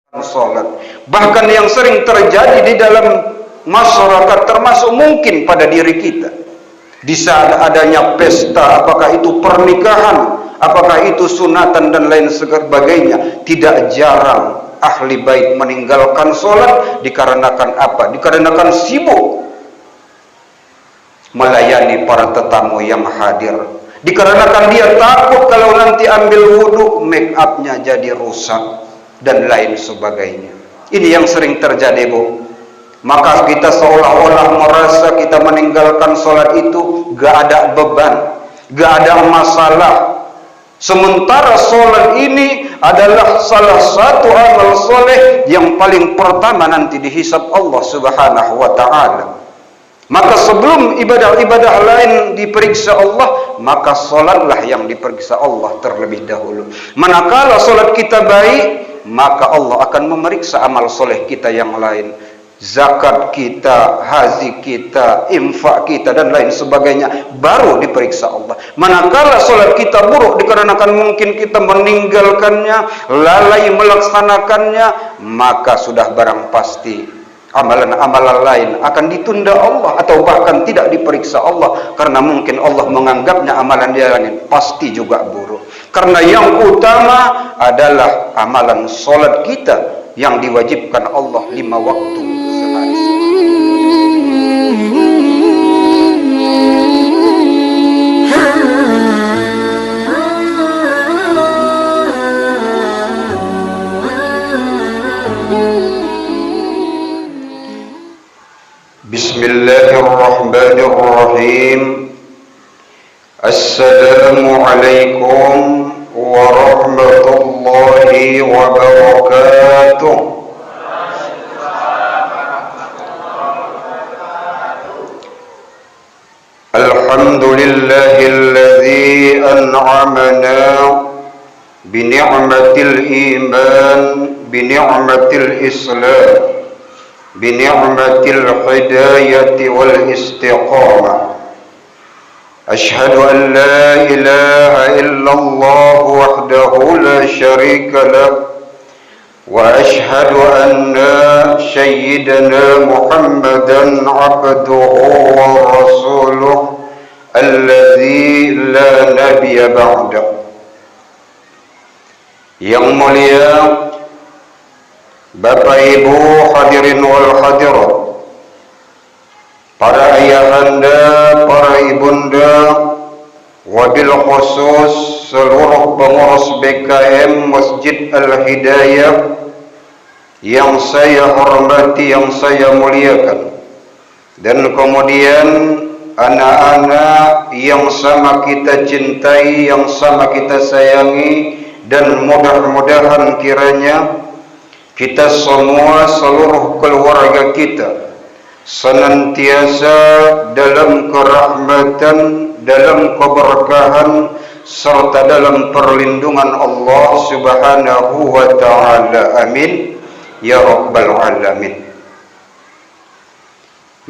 Salat. Bahkan yang sering terjadi di dalam masyarakat, termasuk mungkin pada diri kita, di saat adanya pesta, apakah itu pernikahan, apakah itu sunatan dan lain sebagainya, tidak jarang ahli bait meninggalkan salat dikarenakan apa? Dikarenakan sibuk melayani para tetamu yang hadir, dikarenakan dia takut kalau nanti ambil wudhu make upnya jadi rusak dan lain sebagainya. Ini yang sering terjadi, Bu. Maka kita seolah-olah merasa kita meninggalkan sholat itu gak ada beban, gak ada masalah. Sementara sholat ini adalah salah satu amal soleh yang paling pertama nanti dihisab Allah Subhanahu wa ta'ala. Maka sebelum ibadah-ibadah lain diperiksa Allah, maka solatlah yang diperiksa Allah terlebih dahulu. Manakala solat kita baik, maka Allah akan memeriksa amal soleh kita yang lain. Zakat kita, haji kita, infak kita dan lain sebagainya baru diperiksa Allah. Manakala solat kita buruk dikarenakan mungkin kita meninggalkannya, lalai melaksanakannya, maka sudah barang pasti amalan-amalan lain akan ditunda Allah atau bahkan tidak diperiksa Allah, karena mungkin Allah menganggapnya amalan dia lain pasti juga buruk. Karena yang utama adalah amalan solat kita yang diwajibkan Allah 5 waktu sehari. Bismillahirrahmanirrahim. Assalamualaikum warahmatullahi wabarakatuh. Alhamdulillahilladzi an'amana bini'matil iman bini'matil islam bini'matil hidayati wal istiqamah. Ashhadu an la ilaha illallah wahdahu la syarika lah wa ashhadu anna sayyidana Muhammadan abduhu wa rasuluh alladzi la nabiyya ba'da. Yang mulia Bapak Ibu hadirin wal hadirat, para ayahanda, para ibunda, wabil khusus seluruh pengurus BKM Masjid Al-Hidayah yang saya hormati, yang saya muliakan, dan kemudian anak-anak yang sama kita cintai, yang sama kita sayangi, dan mudah-mudahan kiranya kita semua, seluruh keluarga kita senantiasa dalam kerahmatan, dalam keberkahan, serta dalam perlindungan Allah Subhanahu wa ta'ala. Amin ya rabbal alamin.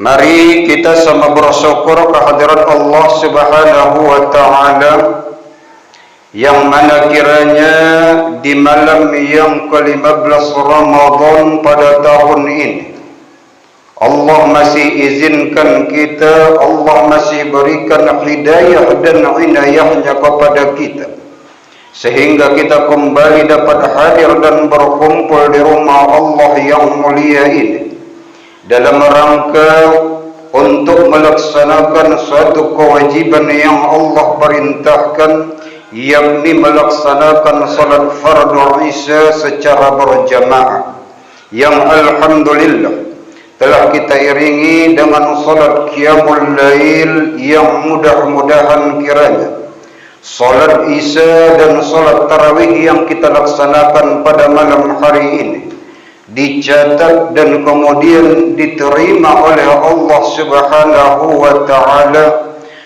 Mari kita sama bersyukur kehadirat Allah Subhanahu wa ta'ala, yang mana kiranya di malam yang ke-15 Ramadan pada tahun ini Allah masih izinkan kita, Allah masih berikan hidayah dan inayahnya kepada kita, sehingga kita kembali dapat hadir dan berkumpul di rumah Allah yang mulia ini dalam rangka untuk melaksanakan suatu kewajiban yang Allah perintahkan, yakni melaksanakan salat fardu Isya secara berjamaah, yang alhamdulillah telah kita iringi dengan salat qiyamul lail yang mudah-mudahan kiranya salat Isya dan salat tarawih yang kita laksanakan pada malam hari ini dicatat dan kemudian diterima oleh Allah Subhanahu wa ta'ala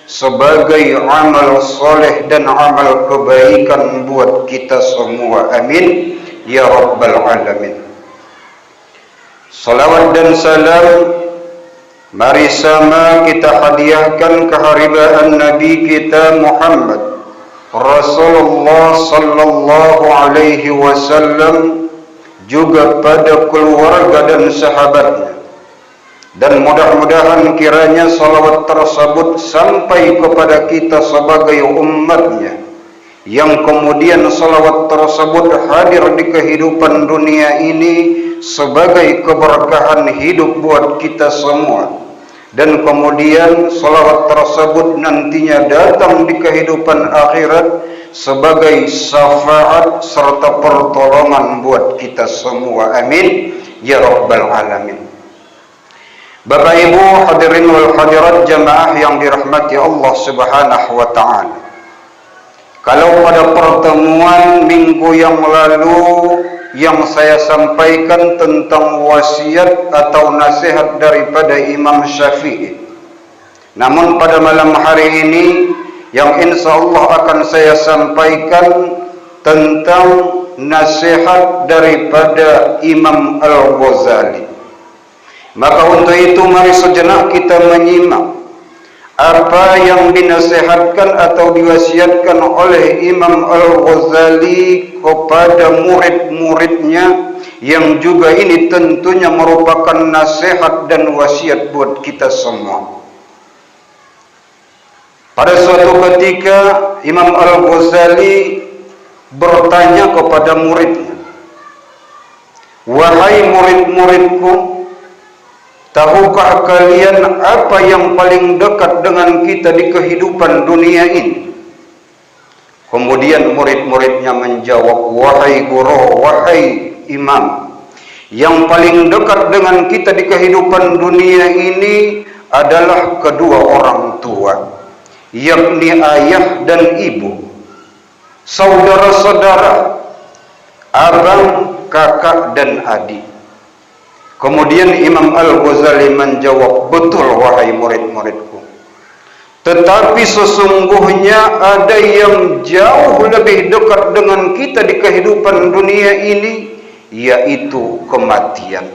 sebagai amal soleh dan amal kebaikan buat kita semua. Amin ya rabbal alamin. Salawat dan salam mari sama kita hadiahkan keharibaan Nabi kita Muhammad Rasulullah sallallahu alaihi wasallam, juga pada keluarga dan sahabatnya. Dan mudah-mudahan kiranya salawat tersebut sampai kepada kita sebagai umatnya, yang kemudian salawat tersebut hadir di kehidupan dunia ini sebagai keberkahan hidup buat kita semua, dan kemudian salawat tersebut nantinya datang di kehidupan akhirat sebagai syafaat serta pertolongan buat kita semua. Amin ya rabbal alamin. Bapak Ibu hadirin wal hadirat jamaah yang dirahmati Allah Subhanahu wa taala. Kalau pada pertemuan minggu yang lalu yang saya sampaikan tentang wasiat atau nasihat daripada Imam Syafi'i, namun pada malam hari ini yang insya Allah akan saya sampaikan tentang nasihat daripada Imam Al-Ghazali. Maka untuk itu mari sejenak kita menyimak apa yang dinasihatkan atau diwasiatkan oleh Imam Al-Ghazali kepada murid-muridnya, yang juga ini tentunya merupakan nasihat dan wasiat buat kita semua. Pada suatu ketika Imam Al-Ghazali bertanya kepada muridnya, "Wahai murid-muridku, tahukah kalian apa yang paling dekat dengan kita di kehidupan dunia ini?" Kemudian murid-muridnya menjawab, "Wahai guru, wahai imam, yang paling dekat dengan kita di kehidupan dunia ini adalah kedua orang tua, yakni ayah dan ibu, saudara-saudara, abang, kakak, dan adik." Kemudian Imam Al-Ghazali menjawab, "Betul wahai murid-muridku, tetapi sesungguhnya ada yang jauh lebih dekat dengan kita di kehidupan dunia ini, yaitu kematian.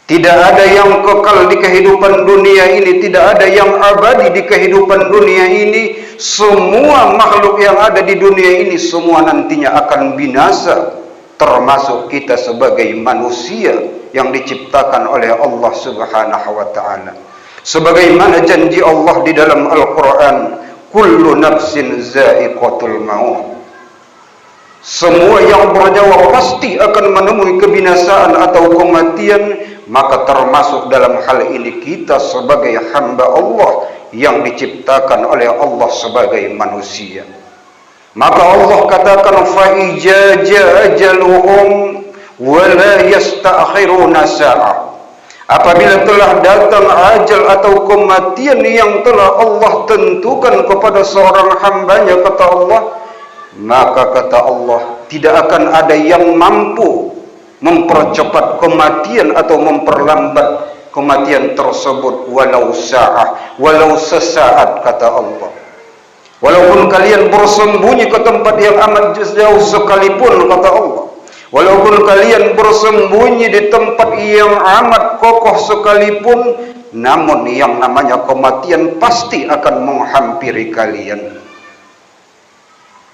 Tidak ada yang kekal di kehidupan dunia ini, tidak ada yang abadi di kehidupan dunia ini. Semua makhluk yang ada di dunia ini semua nantinya akan binasa, termasuk kita sebagai manusia yang diciptakan oleh Allah Subhanahu wa taala. Sebagaimana janji Allah di dalam Al-Qur'an, kullu nafsin za'iqatul maut. Semua yang bernyawa pasti akan menemui kebinasaan atau kematian, maka termasuk dalam hal ini kita sebagai hamba Allah yang diciptakan oleh Allah sebagai manusia. Maka Allah katakan, فَإِجَا جَاجَلُهُمْ وَلَا يَسْتَأْخِرُونَ سَاعَةً. Apabila telah datang ajal atau kematian yang telah Allah tentukan kepada seorang hambanya, kata Allah, maka kata Allah, tidak akan ada yang mampu mempercepat kematian atau memperlambat kematian tersebut, walau sa'ah, walau sesaat, kata Allah. Walaupun kalian bersembunyi ke tempat yang amat jauh sekalipun, kata Allah. Walaupun kalian bersembunyi di tempat yang amat kokoh sekalipun, namun yang namanya kematian pasti akan menghampiri kalian.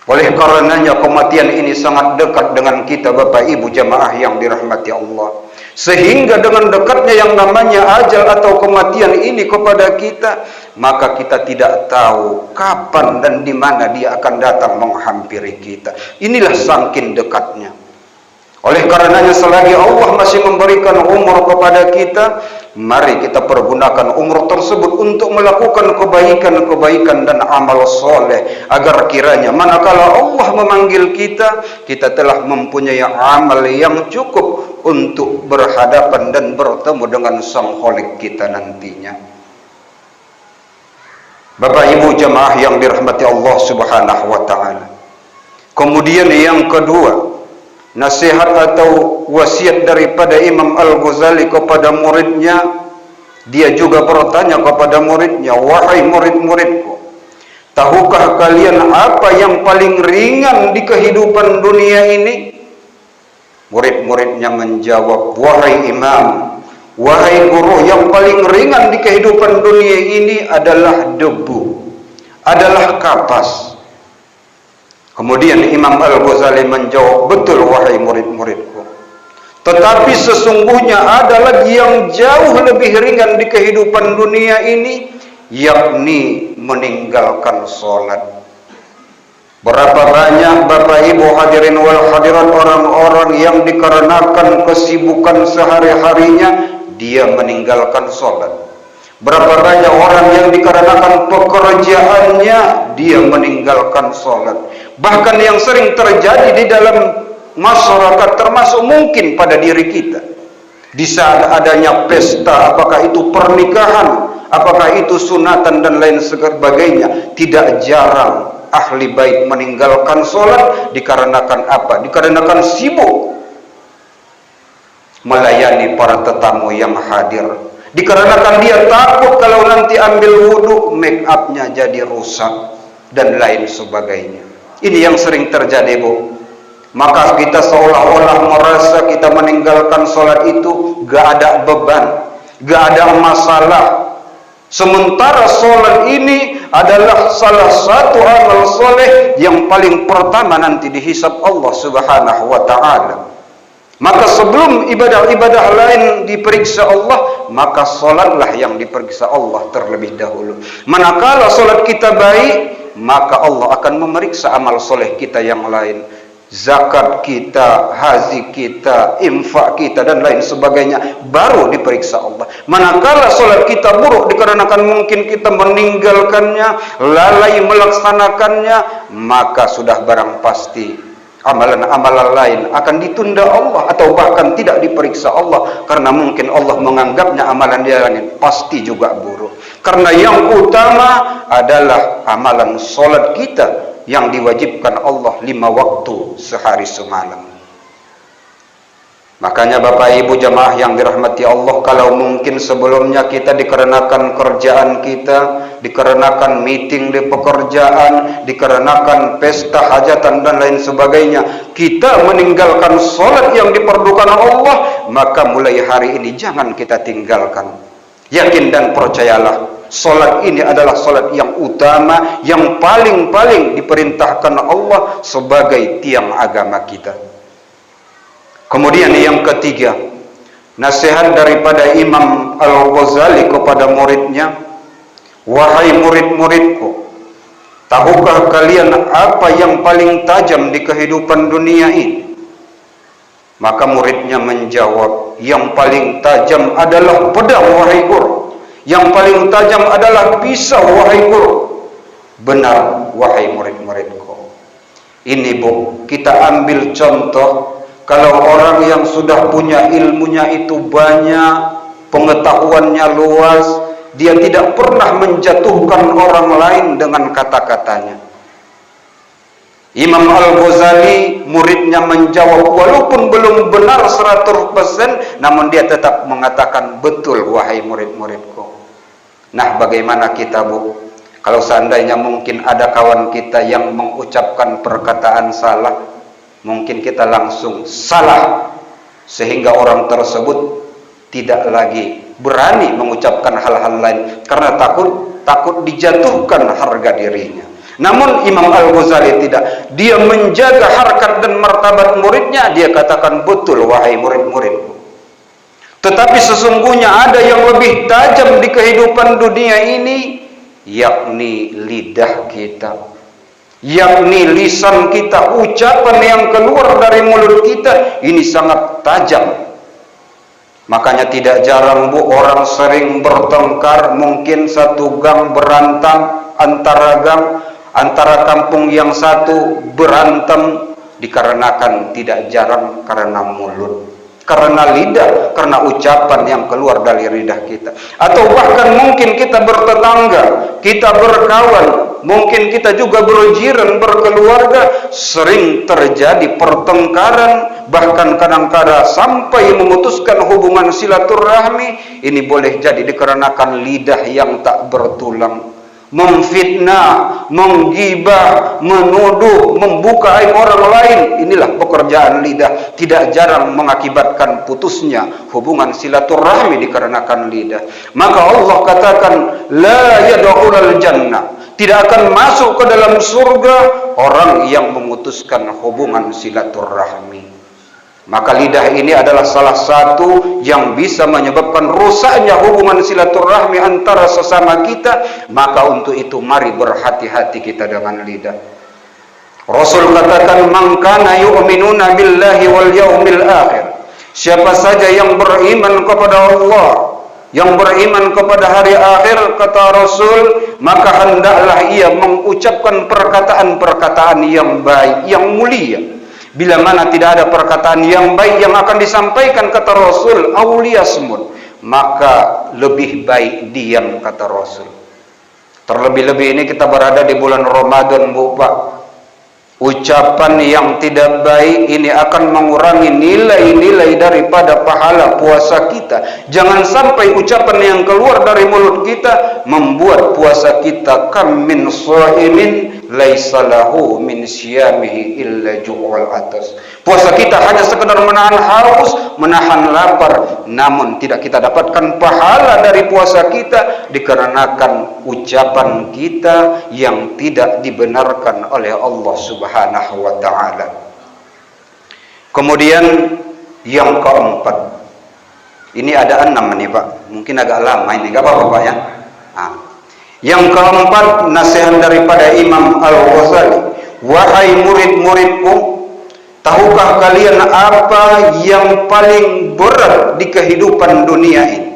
Oleh karenanya kematian ini sangat dekat dengan kita, Bapak Ibu jamaah yang dirahmati Allah. Sehingga dengan dekatnya yang namanya ajal atau kematian ini kepada kita, maka kita tidak tahu kapan dan di mana dia akan datang menghampiri kita. Inilah saking dekatnya. Oleh karenanya selagi Allah masih memberikan umur kepada kita, mari kita pergunakan umur tersebut untuk melakukan kebaikan-kebaikan dan amal soleh, agar kiranya manakala Allah memanggil kita, kita telah mempunyai amal yang cukup untuk berhadapan dan bertemu dengan Sang Khalik kita nantinya. Bapak Ibu jamaah yang dirahmati Allah Subhanahu wa taala. Kemudian yang kedua, nasihat atau wasiat daripada Imam Al-Ghazali kepada muridnya, dia juga bertanya kepada muridnya, "Wahai murid-muridku, tahukah kalian apa yang paling ringan di kehidupan dunia ini?" Murid-muridnya menjawab, "Wahai imam, wahai guru, yang paling ringan di kehidupan dunia ini adalah debu, adalah kapas." Kemudian Imam Al-Ghazali menjawab, betul wahai murid-muridku. Tetapi sesungguhnya ada lagi yang jauh lebih ringan di kehidupan dunia ini, yakni meninggalkan sholat. Berapa banyak Bapak Ibu hadirin wal hadirat orang-orang yang dikarenakan kesibukan sehari-harinya dia meninggalkan sholat. Berapa banyak orang yang dikarenakan pekerjaannya dia meninggalkan sholat. Bahkan yang sering terjadi di dalam masyarakat, termasuk mungkin pada diri kita, di saat adanya pesta, apakah itu pernikahan, apakah itu sunatan dan lain sebagainya, tidak jarang ahli bait meninggalkan sholat dikarenakan apa? Dikarenakan sibuk melayani para tetamu yang hadir. Dikarenakan dia takut kalau nanti ambil wudhu make upnya jadi rusak dan lain sebagainya. Ini yang sering terjadi, Bu. Maka kita seolah-olah merasa kita meninggalkan sholat itu gak ada beban, gak ada masalah. Sementara sholat ini adalah salah satu amal soleh yang paling pertama nanti dihisab Allah Subhanahu wa ta'ala. Maka sebelum ibadah-ibadah lain diperiksa Allah, maka sholatlah yang diperiksa Allah terlebih dahulu. Manakala sholat kita baik, maka Allah akan memeriksa amal soleh kita yang lain. Zakat kita, haji kita, infak kita dan lain sebagainya baru diperiksa Allah. Manakala sholat kita buruk dikarenakan mungkin kita meninggalkannya, lalai melaksanakannya, maka sudah barang pasti amalan-amalan lain akan ditunda Allah atau bahkan tidak diperiksa Allah, karena mungkin Allah menganggapnya amalan dia lain pasti juga buruk. Karena yang utama adalah amalan sholat kita yang diwajibkan Allah 5 waktu sehari semalam. Makanya Bapak Ibu jamaah yang dirahmati Allah, kalau mungkin sebelumnya kita dikarenakan kerjaan kita, dikarenakan meeting di pekerjaan, dikarenakan pesta hajatan dan lain sebagainya, kita meninggalkan sholat yang diperlukan Allah, maka mulai hari ini jangan kita tinggalkan. Yakin dan percayalah, sholat ini adalah sholat yang utama, yang paling-paling diperintahkan Allah sebagai tiang agama kita. Kemudian yang ketiga, nasihat daripada Imam Al-Ghazali kepada muridnya, wahai murid-muridku, tahukah kalian apa yang paling tajam di kehidupan dunia ini? Maka muridnya menjawab, yang paling tajam adalah pedang, wahai guru. Yang paling tajam adalah pisau, wahai guru. Benar, wahai murid-muridku. Ini, Bu, kita ambil contoh. Kalau orang yang sudah punya ilmunya itu banyak, pengetahuannya luas, dia tidak pernah menjatuhkan orang lain dengan kata-katanya. Imam Al-Ghazali, muridnya menjawab, walaupun belum benar 100%, namun dia tetap mengatakan, betul wahai murid-muridku. Nah, bagaimana kita, Bu? Kalau seandainya mungkin ada kawan kita yang mengucapkan perkataan salah, mungkin kita langsung salah, sehingga orang tersebut tidak lagi berani mengucapkan hal-hal lain karena takut dijatuhkan harga dirinya. Namun Imam Al-Ghazali tidak, dia menjaga harkat dan martabat muridnya. Dia katakan, betul wahai murid-muridku, tetapi sesungguhnya ada yang lebih tajam di kehidupan dunia ini, yakni lidah kita, yakni lisan kita. Ucapan yang keluar dari mulut kita ini sangat tajam. Makanya tidak jarang, Bu, orang sering bertengkar, mungkin satu gang berantem antara gang, antara kampung yang satu berantem, dikarenakan tidak jarang karena mulut, karena lidah, karena ucapan yang keluar dari lidah kita. Atau bahkan mungkin kita bertetangga, kita berkawan, mungkin kita juga berjiran, berkeluarga, sering terjadi pertengkaran, bahkan kadang-kadang sampai memutuskan hubungan silaturahmi. Ini boleh jadi dikarenakan lidah yang tak bertulang, memfitnah, menggibah, menuduh, membuka aib orang lain. Inilah pekerjaan lidah, tidak jarang mengakibatkan putusnya hubungan silaturahmi dikarenakan lidah. Maka Allah katakan, la yadkhulul jannah, tidak akan masuk ke dalam surga orang yang memutuskan hubungan silaturahmi. Maka lidah ini adalah salah satu yang bisa menyebabkan rusaknya hubungan silaturahmi antara sesama kita. Maka untuk itu mari berhati-hati kita dengan lidah. Rasul katakan, "Man kana yu'minuna billahi wal yaumil akhir." Siapa saja yang beriman kepada Allah, yang beriman kepada hari akhir, kata Rasul, maka hendaklah ia mengucapkan perkataan-perkataan yang baik, yang mulia. Bila mana tidak ada perkataan yang baik yang akan disampaikan, kata Rasul, aulia semut, maka lebih baik diam, kata Rasul. Terlebih-lebih ini kita berada di bulan Ramadan, Bu Pak. Ucapan yang tidak baik ini akan mengurangi nilai-nilai daripada pahala puasa kita. Jangan sampai ucapan yang keluar dari mulut kita membuat puasa kita kam min shaimin laisa lahu min siyamihi illa ju'ul atas. Puasa kita hanya sekedar menahan haus, menahan lapar, namun tidak kita dapatkan pahala dari puasa kita dikarenakan ucapan kita yang tidak dibenarkan oleh Allah Subhanahu wa ta'ala. Kemudian yang keempat, ini ada 6 nih Pak, mungkin agak lama ini, gak apa-apa Pak ya. Yang keempat, nasihat daripada Imam Al-Ghazali, wahai murid-muridku, tahukah kalian apa yang paling berat di kehidupan dunia ini?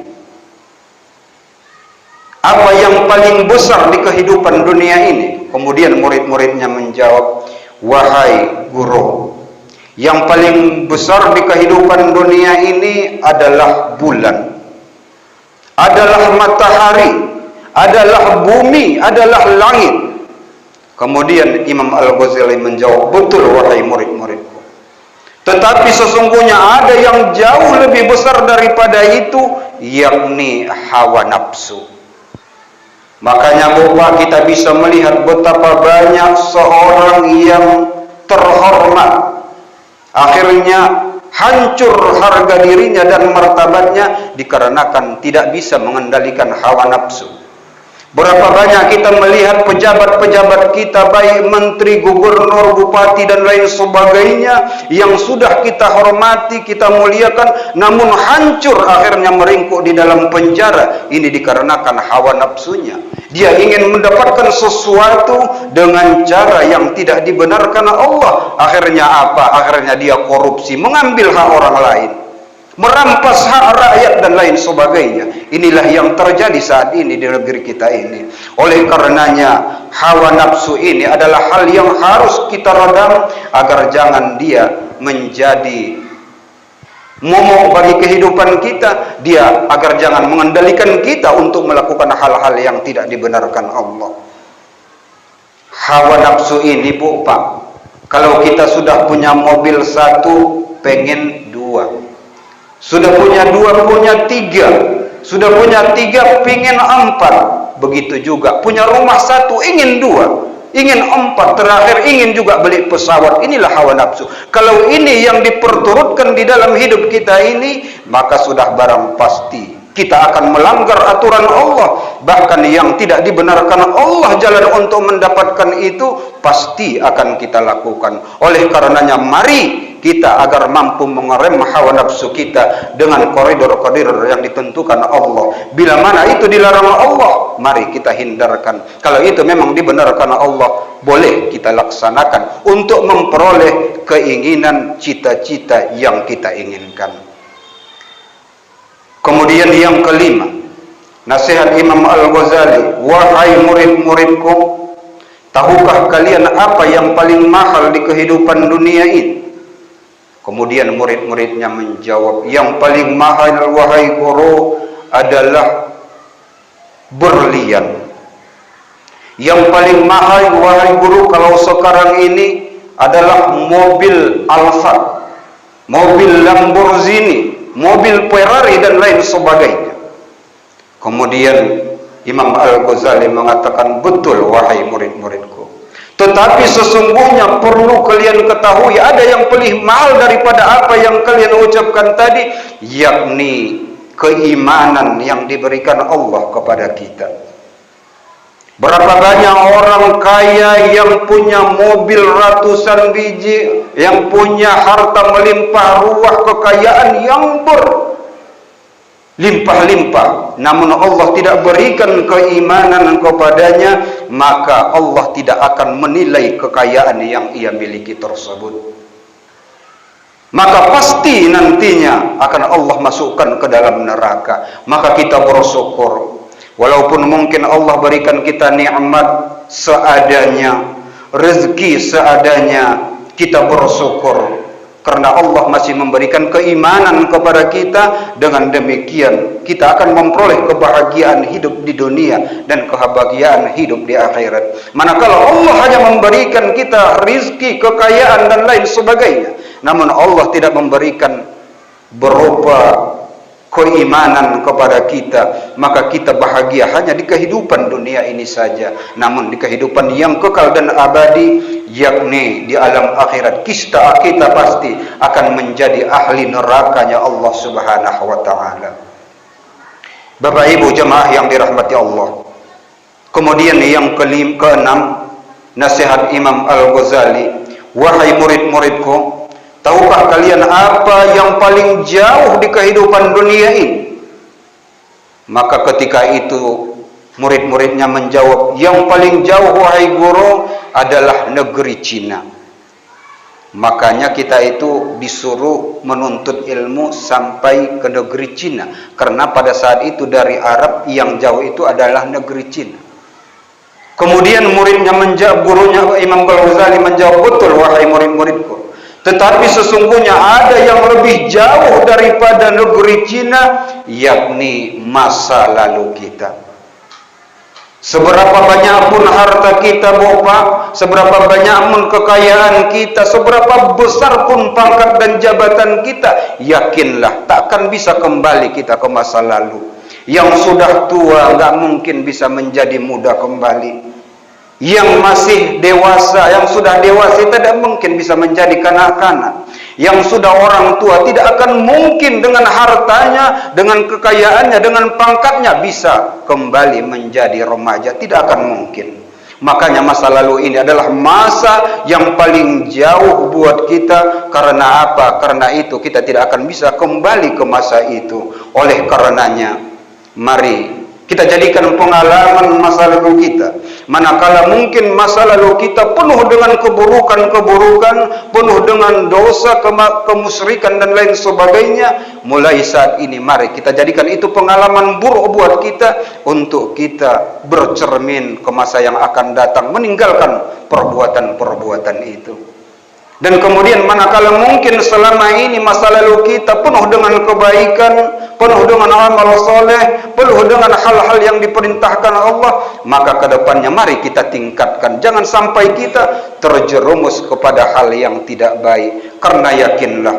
Apa yang paling besar di kehidupan dunia ini? Kemudian murid-muridnya menjawab, wahai guru, yang paling besar di kehidupan dunia ini adalah bulan, adalah matahari, adalah bumi, adalah langit. Kemudian Imam Al-Ghazali menjawab, betul wahai murid-muridku, tetapi sesungguhnya ada yang jauh lebih besar daripada itu, yakni hawa nafsu. Makanya Bapak, kita bisa melihat betapa banyak seorang yang terhormat akhirnya hancur harga dirinya dan martabatnya dikarenakan tidak bisa mengendalikan hawa nafsu. Berapa banyak kita melihat pejabat-pejabat kita, baik menteri, gubernur, bupati dan lain sebagainya, yang sudah kita hormati, kita muliakan, namun hancur akhirnya meringkuk di dalam penjara. Ini dikarenakan hawa nafsunya. Dia ingin mendapatkan sesuatu dengan cara yang tidak dibenarkan Allah. Akhirnya apa? Akhirnya dia korupsi, mengambil hak orang lain, merampas hak rakyat dan lain sebagainya. Inilah yang terjadi saat ini di negeri kita ini. Oleh karenanya hawa nafsu ini adalah hal yang harus kita redam agar jangan dia menjadi momok bagi kehidupan kita, dia agar jangan mengendalikan kita untuk melakukan hal-hal yang tidak dibenarkan Allah. Hawa nafsu ini Bu Pak, kalau kita sudah punya mobil 1, pengen 2. Sudah punya 2, punya 3. Sudah punya 3, pingin 4. Begitu juga punya rumah 1, ingin 2, ingin 4, terakhir ingin juga beli pesawat. Inilah hawa nafsu. Kalau ini yang diperturutkan di dalam hidup kita ini, maka sudah barang pasti kita akan melanggar aturan Allah. Bahkan yang tidak dibenarkan Allah jalan untuk mendapatkan itu pasti akan kita lakukan. Oleh karenanya mari kita agar mampu mengerem hawa nafsu kita dengan koridor-koridor yang ditentukan Allah. Bila mana itu dilarang Allah, mari kita hindarkan. Kalau itu memang dibenarkan Allah, boleh kita laksanakan untuk memperoleh keinginan cita-cita yang kita inginkan. Kemudian yang kelima, nasihat Imam Al-Ghazali, wahai murid-muridku, tahukah kalian apa yang paling mahal di kehidupan dunia ini? Kemudian murid-muridnya menjawab, yang paling mahal wahai guru adalah berlian. Yang paling mahal wahai guru kalau sekarang ini adalah mobil Alphard, mobil Lamborghini, mobil Ferrari dan lain sebagainya. Kemudian Imam Al-Ghazali mengatakan, betul wahai murid-muridku, tetapi sesungguhnya perlu kalian ketahui ada yang paling mahal daripada apa yang kalian ucapkan tadi, yakni keimanan yang diberikan Allah kepada kita. Berapa banyak orang kaya yang punya mobil ratusan biji, yang punya harta melimpah ruah, kekayaan yang berlimpah-limpah, namun Allah tidak berikan keimanan kepadanya, maka Allah tidak akan menilai kekayaan yang ia miliki tersebut. Maka pasti nantinya akan Allah masukkan ke dalam neraka. Maka kita bersyukur, walaupun mungkin Allah berikan kita nikmat seadanya, rezeki seadanya, kita bersyukur karena Allah masih memberikan keimanan kepada kita. Dengan demikian kita akan memperoleh kebahagiaan hidup di dunia dan kebahagiaan hidup di akhirat. Manakala Allah hanya memberikan kita rizki, kekayaan dan lain sebagainya, namun Allah tidak memberikan berupa keimanan kepada kita, maka kita bahagia hanya di kehidupan dunia ini saja. Namun di kehidupan yang kekal dan abadi, yakni di alam akhirat, kita pasti akan menjadi ahli nerakanya Allah Subhanahu wa ta'ala. Bapak Ibu jemaah yang dirahmati Allah, kemudian yang keenam, nasihat Imam Al-Ghazali, wahai murid-muridku, tahukah kalian apa yang paling jauh di kehidupan dunia ini? Maka ketika itu murid-muridnya menjawab, yang paling jauh wahai guru adalah negeri Cina. Makanya kita itu disuruh menuntut ilmu sampai ke negeri Cina, karena pada saat itu dari Arab yang jauh itu adalah negeri Cina. Kemudian muridnya menjawab, gurunya Imam Al-Ghazali menjawab, betul wahai murid-muridku, tetapi sesungguhnya ada yang lebih jauh daripada negeri Cina, yakni masa lalu kita. Seberapa banyak pun harta kita Bapak, seberapa banyak pun kekayaan kita, seberapa besar pun pangkat dan jabatan kita, yakinlah takkan bisa kembali kita ke masa lalu. Yang sudah tua nggak mungkin bisa menjadi muda kembali. Yang masih dewasa, yang sudah dewasa tidak mungkin bisa menjadi kanak-kanak. Yang sudah orang tua tidak akan mungkin dengan hartanya, dengan kekayaannya, dengan pangkatnya bisa kembali menjadi remaja. Tidak akan mungkin. Makanya masa lalu ini adalah masa yang paling jauh buat kita. Karena apa? Karena itu kita tidak akan bisa kembali ke masa itu. Oleh karenanya, mari kita jadikan pengalaman masa lalu kita. Manakala mungkin masa lalu kita penuh dengan keburukan-keburukan, penuh dengan dosa, kemusyrikan dan lain sebagainya, mulai saat ini mari kita jadikan itu pengalaman buruk buat kita, untuk kita bercermin ke masa yang akan datang, meninggalkan perbuatan-perbuatan itu. Dan kemudian manakala mungkin selama ini masa lalu kita penuh dengan kebaikan, penuh dengan amal soleh, penuh dengan hal-hal yang diperintahkan Allah, maka kedepannya mari kita tingkatkan. Jangan sampai kita terjerumus kepada hal yang tidak baik. Karena yakinlah,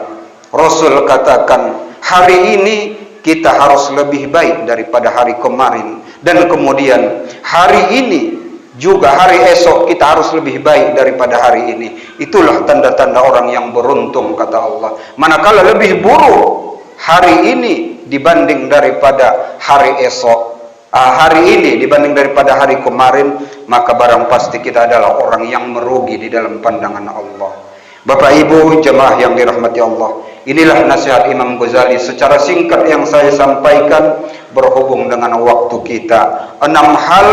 Rasul katakan, hari ini kita harus lebih baik daripada hari kemarin. Dan kemudian hari ini juga hari esok kita harus lebih baik daripada hari ini. Itulah tanda-tanda orang yang beruntung, kata Allah. Manakala lebih buruk hari ini dibanding daripada hari esok, hari ini dibanding daripada hari kemarin, maka barang pasti kita adalah orang yang merugi di dalam pandangan Allah. Bapak Ibu jemaah yang dirahmati Allah, inilah nasihat Imam Ghazali secara singkat yang saya sampaikan berhubung dengan waktu kita. 6 hal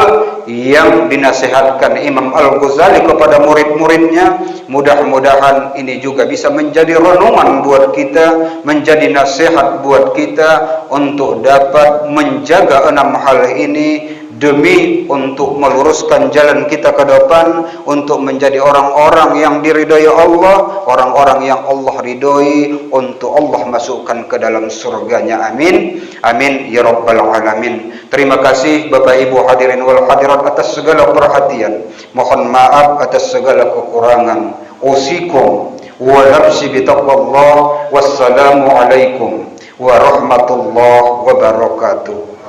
yang dinasihatkan Imam Al-Ghazali kepada murid-muridnya, mudah-mudahan ini juga bisa menjadi renungan buat kita, menjadi nasihat buat kita untuk dapat menjaga 6 hal ini demi untuk meluruskan jalan kita ke depan, untuk menjadi orang-orang yang diridhai Allah, orang-orang yang Allah ridhoi, untuk Allah masukkan ke dalam surganya. Amin, amin ya rabbal alamin. Terima kasih Bapak Ibu hadirin wal hadirat atas segala perhatian. Mohon maaf atas segala kekurangan. Usikum wa nafsi bitaqwallah. Wassalamu alaikum warahmatullahi wabarakatuh.